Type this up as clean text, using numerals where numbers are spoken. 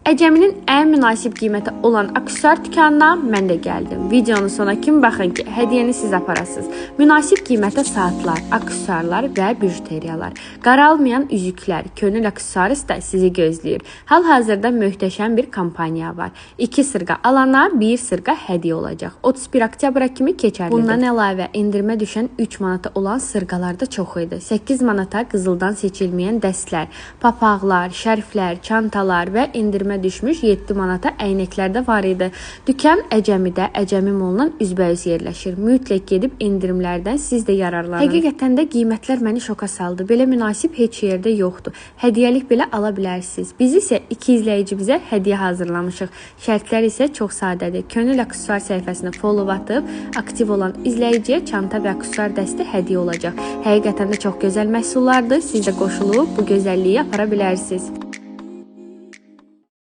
Əcəminin ən münasib qiymətə olan aksesuar dükanına mən də gəldim. Videonun sona kimi baxın ki, hədiyyəni siz aparasınız. Münasib qiymətə saatlar, aksesuarlar və bijuteriyalar, qaralmayan üzüklər, könül aksesuarı da sizi gözləyir. Hal-hazırda möhtəşəm bir kampaniya var. 2 sırğa alana 1 sırğa hədiyyə olacaq. 31 oktyabra kimi keçərlidir. Bundan əlavə endirmə düşən 3 manata olan sırğalar da çox idi. 8 manata qızıldan seçilməyən dəstlər, papaqlar, şərflər, çantalar və endirmə düşmüş 7 manata əynəklər də var idi. Dükan Əcəmidə, Əcəmi molunun üzbəüz yerləşir. Mütləq gedib endirimlərdən siz də yararlanın. Həqiqətən də qiymətlər məni şoka saldı. Belə münasib heç yerdə yoxdur. Hədiyyəlik belə ala bilərsiniz. Biz isə 2 izləyicimizə hədiyyə hazırlamışıq. Şərtlər isə çox sadədir. Könül aksesuar səhifəsini follow atıb, aktiv olan izləyiciyə çanta və aksesuar dəsti hədiyyə olacaq. Həqiqətən də çox gözəl məhsullardır. Siz də qoşulub bu gözəlliyi apara bilərsiniz.